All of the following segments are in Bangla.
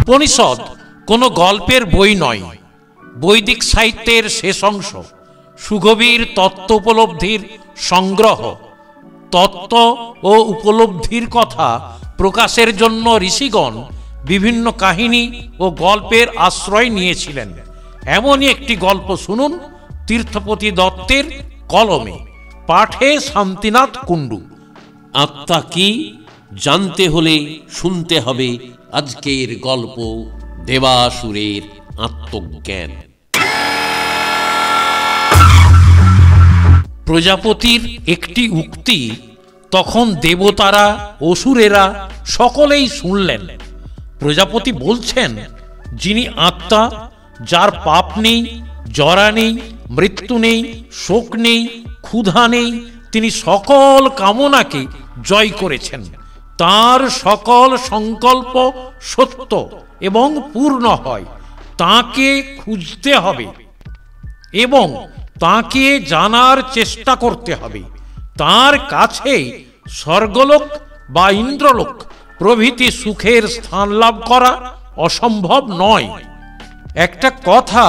উপনিষদ কোনো গল্পের বই নয়, বৈদিক সাহিত্যের শেষ অংশ, সুগভীর তত্ত্ব উপলব্ধির সংগ্রহ। তত্ত্ব ও উপলব্ধির কথা প্রকাশের জন্য ঋষিগণ বিভিন্ন কাহিনী ও গল্পের আশ্রয় নিয়েছিলেন। এমনই একটি গল্প শুনুন তীর্থপতি দত্তের কলমে, পাঠে শান্তিনাথ কুণ্ডু। আত্মা কি জানতে হলে শুনতে হবে আজকের গল্প দেবাসুরের আত্মজ্ঞান। প্রজাপতির একটি উক্তি তখন দেবতারা, অসুরেরা সকলেই শুনলেন। প্রজাপতি বলছেন, যিনি আত্মা, যার পাপ নেই, জরা নেই, মৃত্যু নেই, শোক নেই, ক্ষুধা নেই, তিনি সকল কামনাকে জয় করেছেন। তার সকল সংকল্প সত্য এবং পূর্ণ হয়। তাকে খুঁজতে হবে এবং তাকে জানার চেষ্টা করতে হবে। তার কাছে স্বর্গলোক বা ইন্দ্রলোক প্রভৃতি সুখের স্থান লাভ করা অসম্ভব নয়। একটা কথা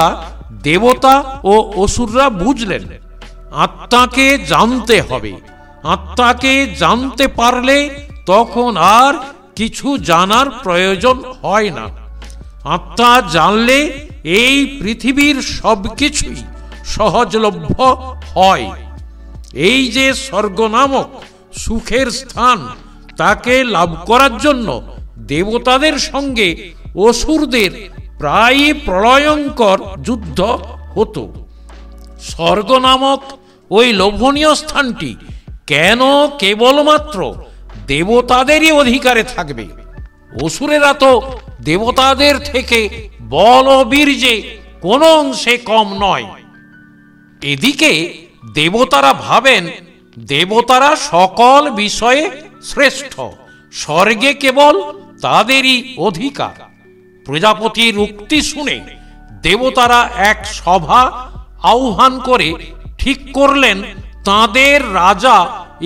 দেবতা ও অসুররা বুঝলেন, আত্মাকে জানতে হবে। আত্মাকে জানতে পারলে তখন আর কিছু জানার প্রয়োজন হয় না। আত্মা জানলে এই পৃথিবীর সবকিছুই সহজলভ্য হয়। এই যে স্বর্গ নামক সুখের স্থান, তাকে লাভ করার জন্য দেবতাদের সঙ্গে অসুরদের প্রায় প্রলয়ঙ্কর যুদ্ধ হতো। স্বর্গ নামক ওই লোভনীয় স্থানটি কেন কেবলমাত্র দেবতাদেরই অধিকারে থাকবে? অসুরেরা তো দেবতাদের থেকে বল ও বীর্যে কোনো অংশে কম নয়। এদিকে দেবতারা ভাবেন দেবতারা সকল বিষয়ে শ্রেষ্ঠ, স্বর্গে কেবল তাদেরই অধিকার। প্রজাপতির উক্তি শুনে দেবতারা এক সভা আহ্বান করে ঠিক করলেন তাদের রাজা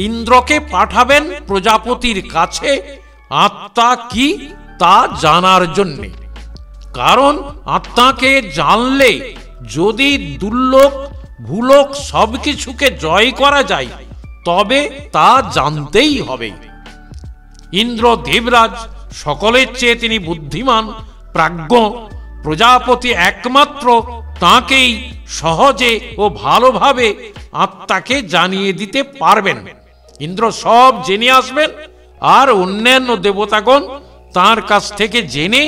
ইন্দ্রকে পাঠাবেন প্রজাপতির কাছে আত্মা কি তা জানার জন্যে। কারণ আত্মাকে জানলে যদি দুর্লোক ভূলোক সবকিছুকে জয় করা যায়, তবে তা জানতেই হবে। ইন্দ্র দেবরাজ, সকলের চেয়ে তিনি বুদ্ধিমান, প্রাজ্ঞ। প্রজাপতি একমাত্র তাঁকেই সহজে ও ভালোভাবে আত্মাকে জানিয়ে দিতে পারবেন। ইন্দ্র সব জেনে আসবেন, আর অন্যান্য দেবতাগণ তার কাছ থেকে জেনে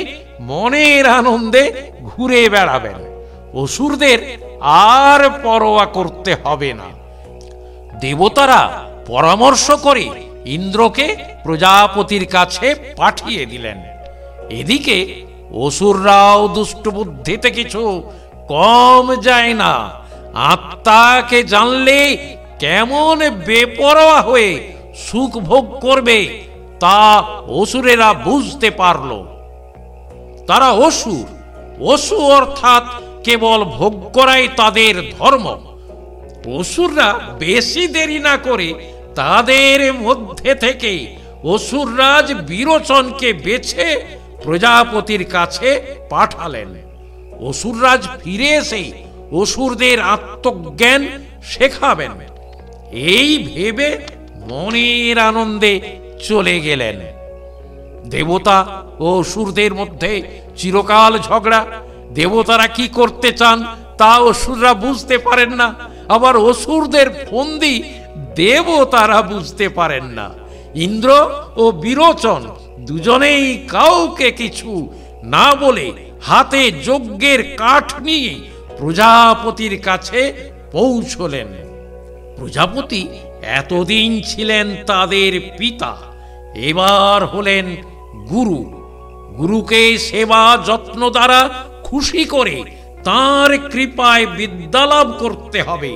মনের আনন্দে ঘুরে বেড়াবেন। অসুরদের আর পরোয়া করতে হবে না। দেবতারা পরামর্শ করে ইন্দ্রকে প্রজাপতির কাছে পাঠিয়ে দিলেন। এদিকে অসুররাও দুষ্ট বুদ্ধিতে কিছু কম যায় না। আত্মাকে জানলে কেমন বেপরোয়া হয়ে সুখ ভোগ করবে তা অসুরেরা বুঝতে পারল। তারা অসুর, অর্থাৎ কেবল ভোগ করাই তাদের ধর্ম। অসুররা বেশি দেরি না করে তাদের মধ্যে থেকে অসুররাজ বিরোচনকে বেছে প্রজাপতির কাছে পাঠালেন। অসুররাজ ফিরে এসে অসুরদের আত্মজ্ঞান শেখাবেন, এই ভেবে মনের আনন্দে চলে গেলেন। দেবতা ও অসুরদের মধ্যে চিরকাল ঝগড়া। দেবতারা কি করতে চান তা অসুররা বুঝতে পারেন না, আবার অসুরদের ফন্দি দেবতারা বুঝতে পারেন না। ইন্দ্র ও বিরোচন দুজনেই কাউকে কিছু না বলে হাতে যজ্ঞের কাঠ নিয়ে প্রজাপতির কাছে পৌঁছলেন। প্রজাপতি এতদিন ছিলেন তাদের পিতা, এবার হলেন গুরু। গুরুকে সেবা যত্ন দ্বারা খুশি করে তাঁর কৃপায় বিদ্যা লাভ করতে হবে।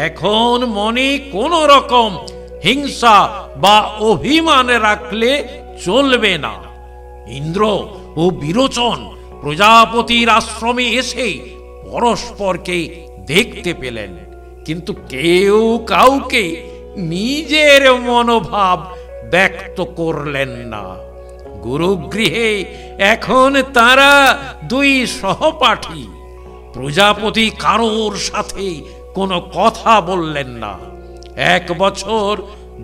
এখন মনে কোন রকম হিংসা বা অভিমান রাখলে চলবে না। ইন্দ্র ও বিরোচন প্রজাপতির আশ্রমে এসে পরস্পরকে দেখতে পেলেন, কিন্তু কেউ কাউকে নিজের মনোভাব ব্যক্ত করলেন না। গুরুগৃহে এখন তারা দুই সহপাঠী। প্রজাপতি কারোর সাথে কোনো কথা বললেন না। 1 বছর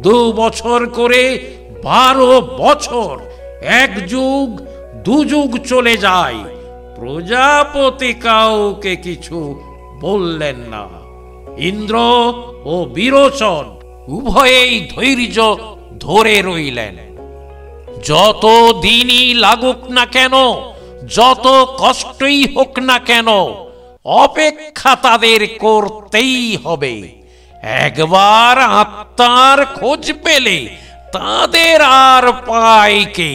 2 বছর করে 12 বছর, 1 যুগ 2 যুগ চলে যায়। প্রজাপতি কাউকে কিছু বললেন না। ইন্দ্র ও বিরোচন উভয়েই ধৈর্য ধরে রইলেন। যত দিনই লাগুক না কেন, যত কষ্টই হোক না কেন, অপেক্ষা তাদের করতেই হবে। একবার আত্মার খোঁজ পেলে তাদের আর পায় কে?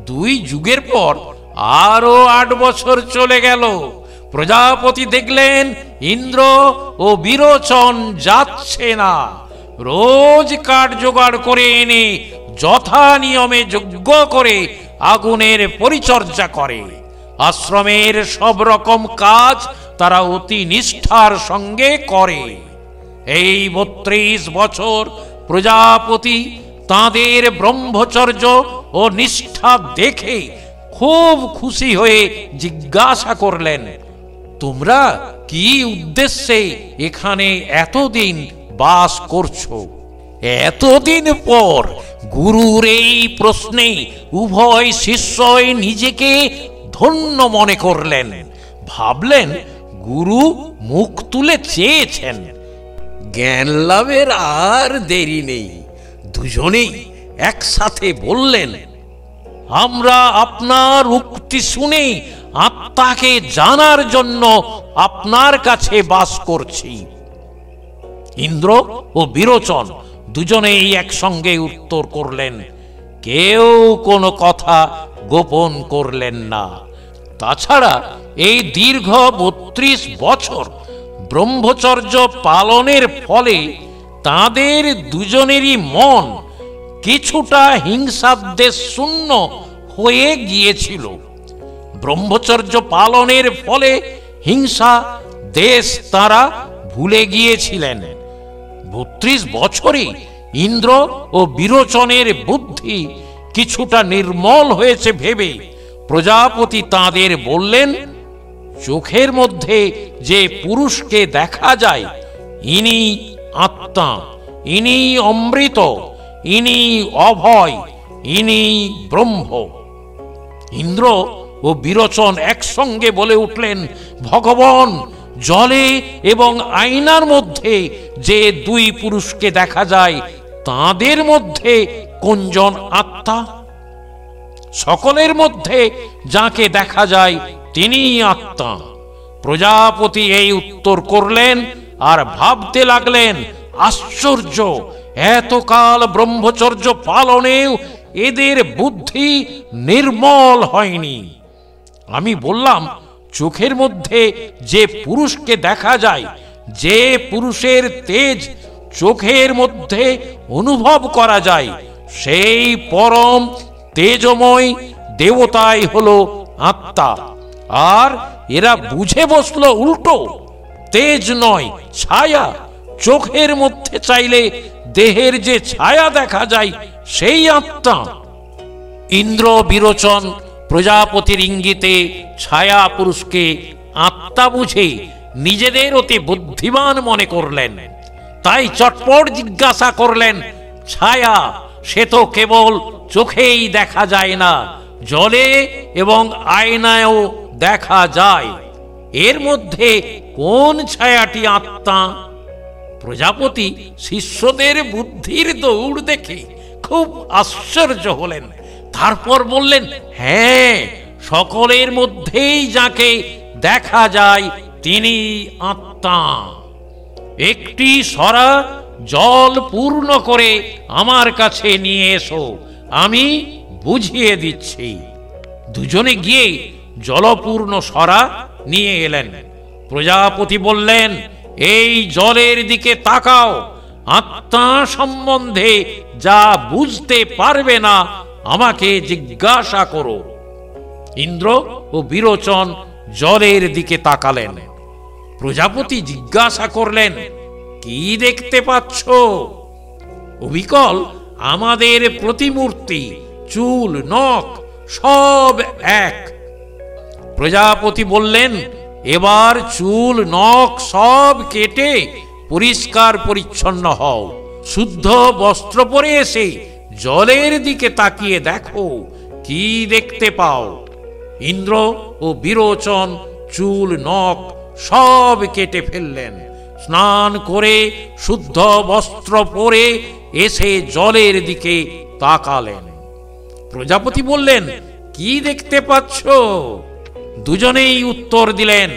2 যুগের পর আরো 8 বছর চলে গেল। প্রজাপতি দেখলেন ইন্দ্র ও বিরোচন যাচ্ছে না। রোজ কাঠ জোগাড় করে এনে যথা নিয়মে যজ্ঞ করে আগুনের পরিচর্যা করে। আশ্রমের সব রকম কাজ তারা অতি নিষ্ঠার সঙ্গে করে। এই 32 বছর প্রজাপতি তাদের ব্রহ্মচর্য ও নিষ্ঠা দেখে খুব খুশি হয়ে জিজ্ঞাসা করলেন, তোমরা কি উদ্দেশ্যে এখানে এতদিন বাস করছো? এতদিন পর গুরুর এই প্রশ্নে উভয় শিষ্যই নিজেকে ধন্য মনে করলেন। ভাবলেন গুরু মুখ তুলে চেয়েছেন। জ্ঞান লাভের আর দেরি নেই। দুজনেই একসাথে বললেন, আমরা আপনার উক্তি শুনে আত্মাকে জানার জন্য আপনার কাছে বাস করছি। ইন্দ্র ও বিরোচন দুজনেই একসঙ্গে উত্তর করলেন। কেউ কোনো কথা গোপন করলেন না। তাছাড়া এই দীর্ঘ 32 বছর ব্রহ্মচর্য পালনের ফলে তাদের দুজনেরই মন কিছুটা হিংসাদ্বেষ শূন্য হয়ে গিয়েছিল। ব্রহ্মচর্য পালনের ফলে হিংসা দেশ তারা ভুলে গিয়েছিলেন। 32 বছরে ইন্দ্র ও বিরোচনের বুদ্ধি কিছুটা নির্মল হয়েছে ভেবে প্রজাপতি তাদের বললেন, চোখের মধ্যে যে পুরুষকে দেখা যায় ইনি আত্মা, ইনি অমৃত, ইনি অভয়, ইনি ব্রহ্ম। ইন্দ্র ও বিরোচন একসঙ্গে বলে উঠলেন, ভগবান, জলে এবং আয়নার মধ্যে যে 2 পুরুষকে দেখা যায় তাদের মধ্যে কোনজন আত্মা? সকলের মধ্যে যাকে দেখা যায় তিনিই আত্মা। প্রজাপতি এই উত্তর করলেন আর ভাবতে লাগলেন, আশ্চর্য, এতকাল ব্রহ্মচর্য পালনেও এদের বুদ্ধি নির্মল হয়নি। আমি বললাম, চোখের মধ্যে যে পুরুষকে দেখা যায়, যে পুরুষের তেজ চোখের মধ্যে অনুভব করা যায়, সেই পরম তেজময় দেবতাই হলো আত্মা। আর এরা বুঝে বসলো উল্টো, তেজ নয় ছায়া। চোখের মধ্যে চাইলে দেহের যে ছায়া দেখা যায় সেই আত্মা। ইন্দ্র বিরোচন প্রজাপতির ইঙ্গিতে ছায়া পুরুষকে আত্মা বুঝে নিজেদের অতি বুদ্ধিমান মনে করলেন। তাই চটপট জিজ্ঞাসা করলেন, ছায়া সে তো কেবল চোখেই দেখা যায় না, জলে এবং আয়নায়ও দেখা যায়। এর মধ্যে কোন ছায়াটি আত্মা? প্রজাপতি শিষ্যদের বুদ্ধির দৌড় দেখে খুব আশ্চর্য হলেন। তারপর বললেন, হ্যাঁ, সকলের মধ্যেই যাকে দেখা যায় তিনি আত্মা। একটি সরা জল পূর্ণ করে আমার কাছে নিয়ে এসো, আমি বুঝিয়ে দিচ্ছি। দুজনে গিয়ে জলপূর্ণ সরা নিয়ে এলেন। প্রজাপতি বললেন, এই জলের দিকে তাকাও, আত্মা সম্বন্ধে যা বুঝতে পারবে না আমাকে জিজ্ঞাসা করো। ইন্দ্র ও বিরোচন জলের দিকে তাকালেন। প্রজাপতি জিজ্ঞাসা করলেন, কি দেখতে পাচ্ছ? অবিকল আমাদের প্রতিমূর্তি চুল নখ সব এক। প্রজাপতি বললেন, এবার চুল নখ সব কেটে পরিষ্কার পরিচ্ছন্ন হও, শুদ্ধ বস্ত্র পরে এসে জলের দিকে তাকিয়ে দেখো কি দেখতে পাও। ইন্দ্র ও বিরোচন চুল নখ সব কেটে ফেললেন, স্নান করে শুদ্ধ বস্ত্র পরে এসে জলের দিকে তাকালেন। প্রজাপতি বললেন, কি দেখতে পাচ্ছ? দুজনেই উত্তর দিলেন,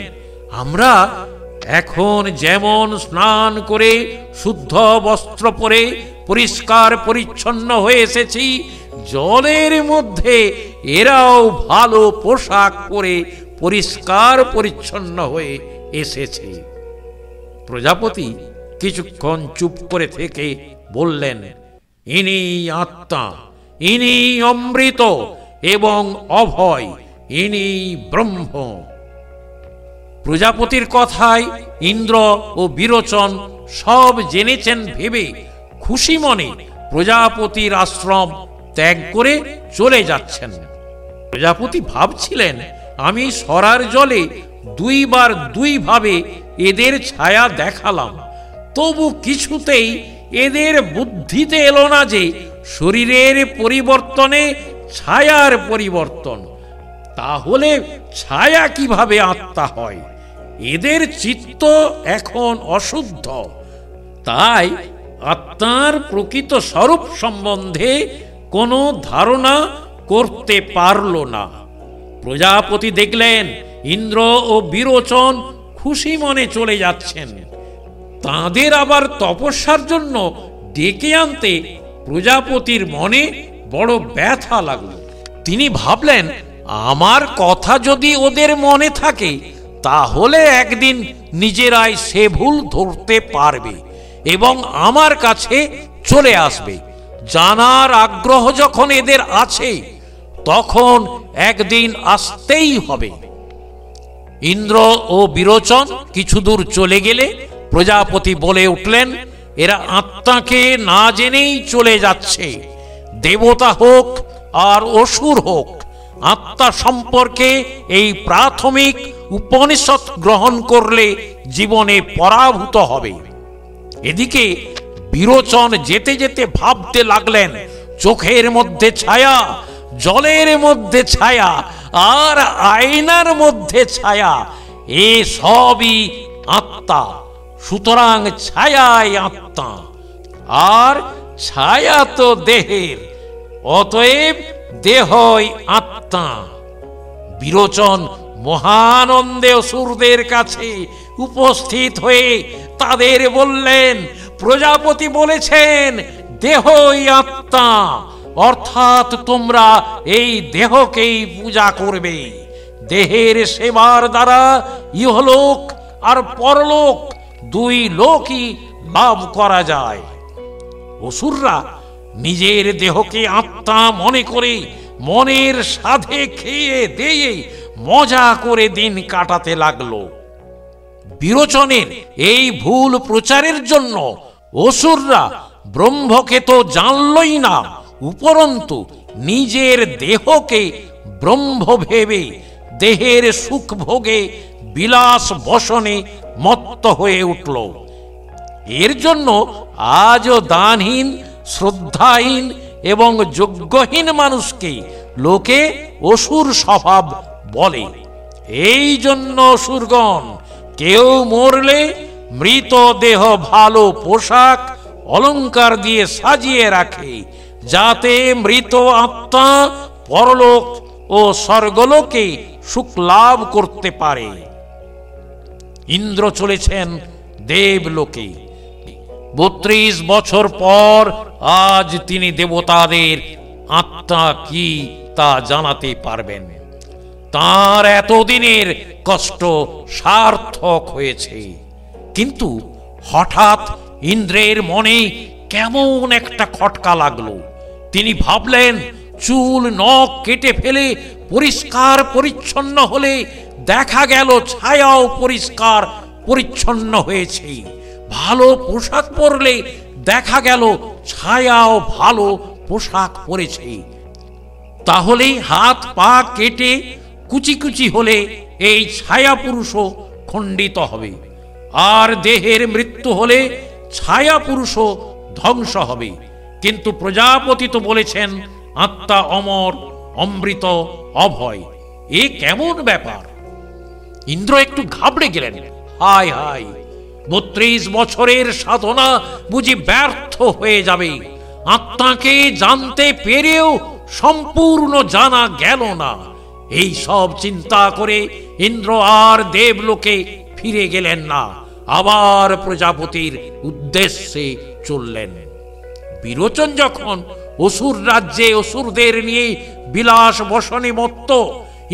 আমরা এখন যেমন স্নান করে শুদ্ধ বস্ত্র পরে পরিষ্কার পরিচ্ছন্ন হয়ে এসেছি, জলের মধ্যে এরাও ভালো পোশাক পরে পরিষ্কার পরিচ্ছন্ন হয়ে এসেছে। প্রজাপতি কিছুক্ষণ চুপ করে থেকে বললেন, ইনি আত্মা, ইনি অমৃত এবং অভয়, ইনি ব্রহ্ম। প্রজাপতির কথায় ইন্দ্র ও বিরোচন সব জেনেছেন ভেবে খুশি মনে প্রজাপতির আশ্রম ত্যাগ করে চলে যাচ্ছেন। প্রজাপতি ভাবছিলেন, আমি সরার জলে দুইবার দুইভাবে এদের ছায়া দেখালাম, তবু কিছুতেই এদের বুদ্ধিতে এলো না যে শরীরের পরিবর্তনে ছায়ার পরিবর্তন, তাহলে ছায়া কিভাবে আত্মা হয়? এদের চিত্ত এখন অশুদ্ধ, তাই আত্মার প্রকৃত স্বরূপ সম্বন্ধে কোনো ধারণা করতে পারল না। প্রজাপতি দেখলেন ইন্দ্র ও বিরোচন খুশি মনে চলে যাচ্ছেন। তাদের আবার তপস্যার জন্য ডেকে আনতে প্রজাপতির মনে বড় ব্যথা লাগল। তিনি ভাবলেন, আমার কথা যদি ওদের মনে থাকে তাহলে একদিন নিজেরাই সে ভুল ধরতে পারবে এবং আমার কাছে চলে আসবে। জানার আগ্রহ যখন এদের আছে তখন একদিন আসতেই হবে। ইন্দ্র ও বিরোচন কিছু দূর চলে গেলে প্রজাপতি বলে উঠলেন, এরা আত্মাকে না জেনেই চলে যাচ্ছে। দেবতা হোক আর অসুর হোক, আত্মা সম্পর্কে এই প্রাথমিক উপনিষদ গ্রহণ করলে জীবনে পরাভূত হবে। এদিকে বিরোচন যেতে যেতে ভাবতে লাগলেন, চোখের মধ্যে ছায়া, জলের মধ্যে ছায়া আর আয়নার মধ্যে ছায়া, এ সবই আত্মা। সুতরাং ছায়াই আত্মা, আর ছায়া তো দেহের, অতএব দেহই আত্মা। বিরোচন মহানন্দে অসুরদের কাছে উপস্থিত হয়ে তাদের বললেন, প্রজাপতি বলেছেন দেহই আত্মা, অর্থাৎ তোমরা এই দেহকেই পূজা করবে। দেহের সেবার দ্বারা ইহলোক আর পরলোক দুই লোকই লাভ করা যায়। অসুররা নিজের দেহকে আত্মা মনে করে মনের সাধে খেয়ে দিয়ে মজা করে দিন কাটাতে লাগলো। বিরোচনের এই ভুল প্রচারের জন্য অসুররা ব্রহ্মকে তো জানলই না, উপরন্তু নিজের দেহকে ব্রহ্ম ভেবে দেহের সুখ ভোগে বিলাস বসনে মত্ত হয়ে উঠল। এর জন্য আজও দানহীন, শ্রদ্ধাহীন এবং যোগ্যহীন মানুষকে লোকে অসুর স্বভাব বলে। এই জন্য অসুরগণ কেউ মরলে মৃতদেহ ভালো পোশাক অলংকার দিয়ে সাজিয়ে রাখে, যাতে মৃত আত্মা পরলোক ও স্বর্গলোকে সুখ লাভ করতে পারে। ইন্দ্র চলেছেন দেবলোকে। 32 বছর পর আজ তিনি দেবতাদের আত্মা কি তা জানাতে পারবেন। তার এতদিনের কষ্ট সার্থক হয়েছে। কিন্তু হঠাৎ ইন্দ্রের মনে কেমন একটা খটকা লাগলো। তিনি ভাবলেন, চুল নখ কেটে ফেলে পরিষ্কার পরিচ্ছন্ন হলে দেখা গেল ছায়াও পরিষ্কার পরিচ্ছন্ন হয়েছে। ভালো পোশাক পরলে দেখা গেল ছায়াও ভালো পোশাক পরেছে। তাহলেই হাত পা কেটে কুচি কুচি হলে এই ছায়া পুরুষও খণ্ডিত হবে, আর দেহের মৃত্যু হলে ছায়া পুরুষও ধ্বংস হবে। কিন্তু প্রজাপতি তো বলেছেন আত্মা অমর, অমৃত, অভয়। এ কেমন ব্যাপার? ইন্দ্র একটু ঘাবড়ে গেলেন। হায় হায়, 32 বছরের সাধনা বুঝি ব্যর্থ হয়ে যাবে। আত্মাকে জানতে পেরেও সম্পূর্ণ জানা গেল না। এই সব চিন্তা করে ইন্দ্র আর দেবলোকে ফিরে গেলেন না, আবার প্রজাপতির উদ্দেশ্যে চললেন। বিরোচন যখন অসুর রাজ্যে অসুরদের নিয়ে বিলাস বসনে মত্ত,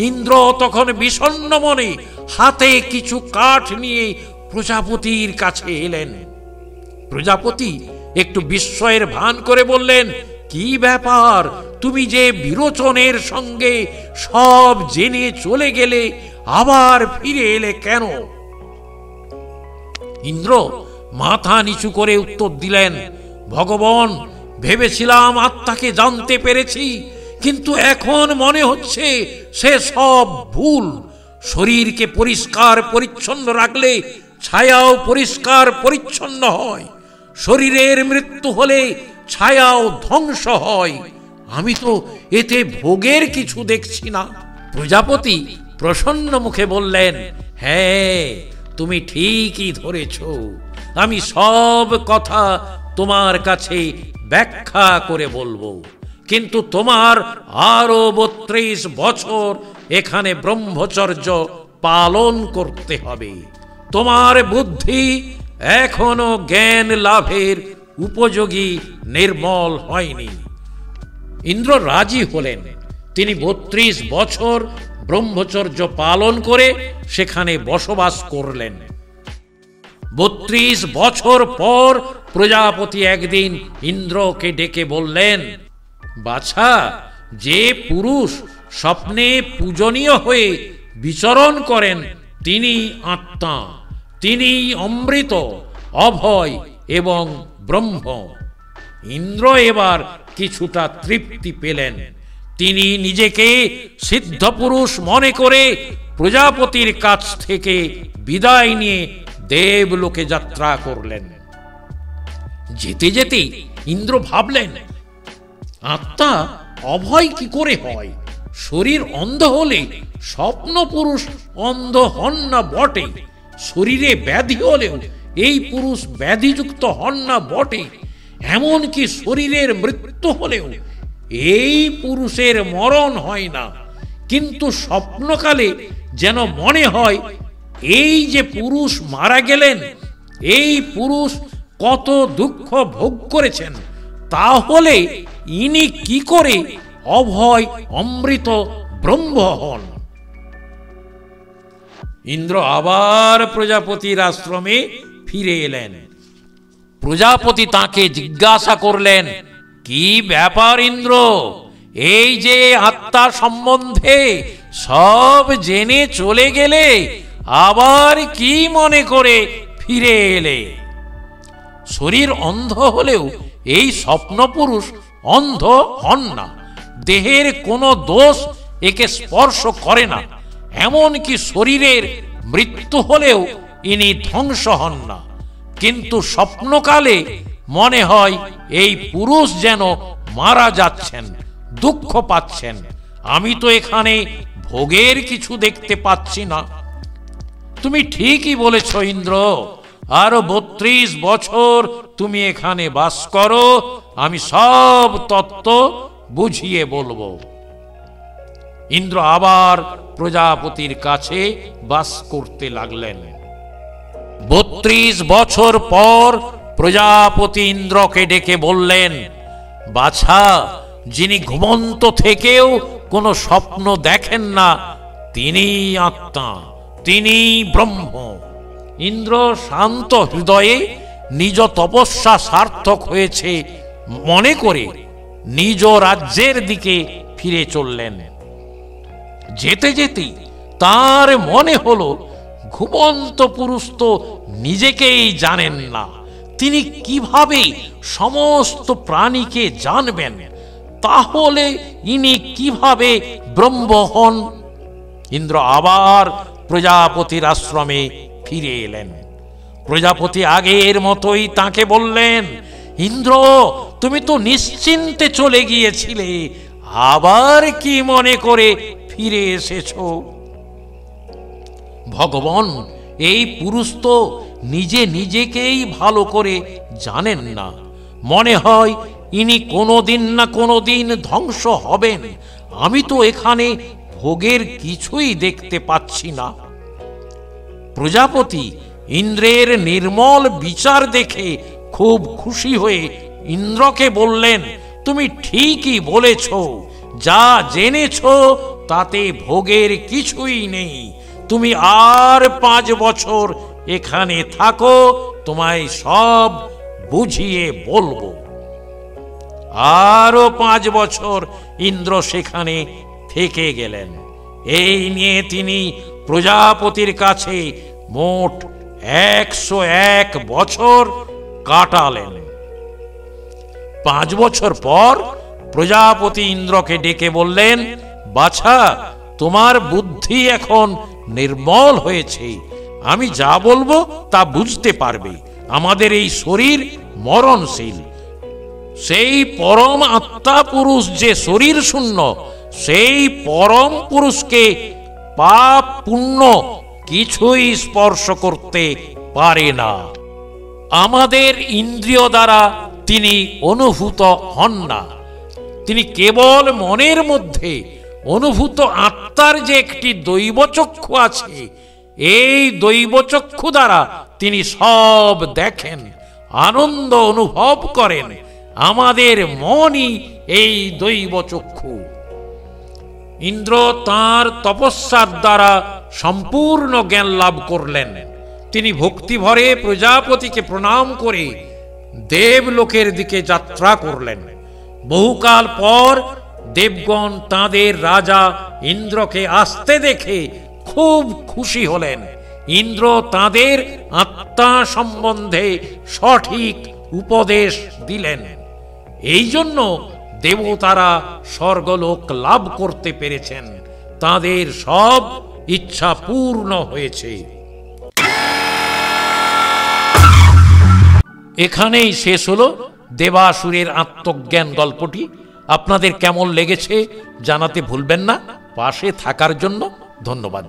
ইন্দ্র তখন বিষণ্ণ মনে হাতে কিছু কাঠ নিয়ে প্রজাপতির কাছে এলেন। প্রজাপতি একটু বিস্ময়ের ভান করে বললেন, কি ব্যাপার, তুমি যে বিরোচনের সঙ্গে সব জেনে চলে গেলে, আবার ফিরে এলে কেন? ইন্দ্র মাথা নিচু করে উত্তর দিলেন, ভগবান, ভেবেছিলাম আত্মাকে জানতে পেরেছি, কিন্তু এখন মনে হচ্ছে সে সব ভুল। শরীরকে পরিষ্কার পরিচ্ছন্ন রাখলে ছায়াও পরিষ্কার পরিচ্ছন্ন হয়, শরীরের মৃত্যু হলে ছায়াও ধ্বংস হয়। আমি তো এতে ভোগের কিছু দেখছি না। প্রজাপতি প্রসন্ন মুখে বললেন, হ্যাঁ, তুমি ঠিকই ধরেছ। আমি সব কথা তোমার কাছে ব্যাখ্যা করে বলবো, কিন্তু তোমার আরো 32 বছর এখানে ব্রহ্মচর্য পালন করতে হবে। তোমার বুদ্ধি এখনো জ্ঞান লাভের উপযোগী নির্মল হয়নি। ইন্দ্র রাজি হলেন। তিনি 32 বছর ব্রহ্মচর্য পালন করে সেখানে বসবাস করলেন। 32 বছর পর প্রজাপতি একদিন ইন্দ্রকে ডেকে বললেন, বাছা, যে পুরুষ স্বপ্নে পূজনীয় হয়ে বিচরণ করেন তিনি আত্মা, তিনি অমৃত, অভয় এবং ব্রহ্ম। ইন্দ্র এবার কিছুটা তৃপ্তি পেলেন। তিনি নিজেকে সিদ্ধ পুরুষ মনে করে প্রজাপতির কাছ থেকে বিদায় নিয়ে দেবলোকে যাত্রা করলেন। যেতে যেতে ইন্দ্র ভাবলেন, আত্মা অভয় কি করে হয়? শরীর অন্ধ হলে স্বপ্ন পুরুষ অন্ধ হন না বটে, শরীরে ব্যাধি হলেও এই পুরুষ ব্যাধিযুক্ত হন না বটে, এমনকি শরীরের মৃত্যু হলেও এই পুরুষের মরণ হয় না। কিন্তু স্বপ্নকালে যেন মনে হয় এই যে পুরুষ মারা গেলেন, এই পুরুষ কত দুঃখ ভোগ করেছেন, তাহলে ইনি কি করে অভয়, অমৃত, ব্রহ্ম হন? ইন্দ্র আবার প্রজাপতির আশ্রমে ফিরে এলেন। প্রজাপতি তাকে জিজ্ঞাসা করলেন, কি ব্যাপার ইন্দ্র, এই যে আত্মা সম্বন্ধে সব জেনে চলে গেলে, আবার কি মনে করে ফিরে এলে? শরীর অন্ধ হলেও এই স্বপ্ন পুরুষ অন্ধ হন না, দেহের কোনো দোষ একে স্পর্শ করে না, এমনকি শরীরের মৃত্যু হলেও ইনি ধ্বংস হন না। কিন্তু স্বপ্নকালে মনে হয় এই পুরুষ যেন মারা যাচ্ছেন, দুঃখ পাচ্ছেন। আমি তো এখানে ভোগের কিছু দেখতে পাচ্ছি না। তুমি ঠিকই বলেছ ইন্দ্র, আরো 32 বছর তুমি এখানে বাস করো, আমি সব তত্ত্ব বুঝিয়ে বলবো। ইন্দ্র আবার প্রজাপতির কাছে বাস করতে লাগলেন। 32 বছর পর প্রজাপতি ইন্দ্রকে ডেকে বললেন, বাছা, যিনি ঘুমন্ত থেকেও কোনো স্বপ্ন দেখেন না, তিনি আত্মা, তিনি ব্রহ্ম। ইন্দ্র শান্ত হৃদয়ে নিজ তপস্যা সার্থক হয়েছে মনে করে নিজ রাজ্যের দিকে ফিরে চললেন। যেতে যেতে তার মনে হলো, ঘুমন্ত পুরুষ তো নিজেকেই জানেন না, তিনি কিভাবে সমস্ত প্রাণীকে জানবেন? তাহলে ইনি কিভাবে ব্রহ্ম হন? ইন্দ্র আবার প্রজাপতির আশ্রমে ফিরে এলেন। প্রজাপতি আগের মতোই তাকে বললেন, ইন্দ্র, তুমি তো নিশ্চিন্তে চলে গিয়েছিলে, আবার কি মনে করে ফিরে এসেছো? ভগবান, এই পুরুষ তো নিজে নিজেকেই ভালো করে জানেন না। মনে হয় ইনি কোনোদিন না কোনোদিন ধ্বংস হবেন। আমি তো এখানে ভোগের কিছুই দেখতে পাচ্ছি না। প্রজাপতি ইন্দ্রের নির্মল বিচার দেখে খুব খুশি হয়ে ইন্দ্রকে বললেন, তুমি ঠিকই বলেছ, যা জেনেছ তাতে ভোগের কিছুই নেই। তুমি আর 5 বছর এখানে থাকো, তোমায় সব বুঝিয়ে বলবো। আরো 5 বছর ইন্দ্র সেখানে থেকে গেলেন। এই নিয়ে তিনি প্রজাপতির কাছে মোট 101 বছর কাটালেন। 5 বছর পর প্রজাপতি ইন্দ্রকে ডেকে বললেন, বাছা, তোমার বুদ্ধি এখন নির্মল হয়েছে। আমি যা বলবো তা বুঝতে পারবে। আমাদের এই শরীর মরণশীল। সেই পরম আত্মা পুরুষ যে শরীর শূন্য, সেই পরম পুরুষকে পাপ পুণ্য কিছুই স্পর্শ করতে পারে না। আমাদের ইন্দ্রিয় দ্বারা তিনি অনুভূত হন না। তিনি কেবল মনের মধ্যে অনুভূত আত্মার যে একটি দৈবচক্ষু আছে, এই দৈবচক্ষু দ্বারা তিনি সব দেখেন, আনন্দ অনুভব করেন। আমাদের মনই এই দৈবচক্ষু। ইন্দ্র তাঁর তপস্যার দ্বারা সম্পূর্ণ জ্ঞান লাভ করলেন। তিনি ভক্তি ভরে প্রজাপতিকে প্রণাম করে দেবলোকের দিকে যাত্রা করলেন। বহুকাল পর দেবগণ তাঁদের রাজা ইন্দ্রকে আসতে দেখে খুব খুশি হলেন। ইন্দ্র তাঁদের আত্মা সম্বন্ধে সঠিক উপদেশ দিলেন। এই জন্য দেবতারা স্বর্গলোক লাভ করতে পেরেছেন। তাদের সব ইচ্ছা পূর্ণ হয়েছে। এখানেই শেষ হলো দেবাসুরের আত্মজ্ঞান গল্পটি। আপনাদের কেমন লেগেছে জানাতে ভুলবেন না। পাশে থাকার জন্য ধন্যবাদ।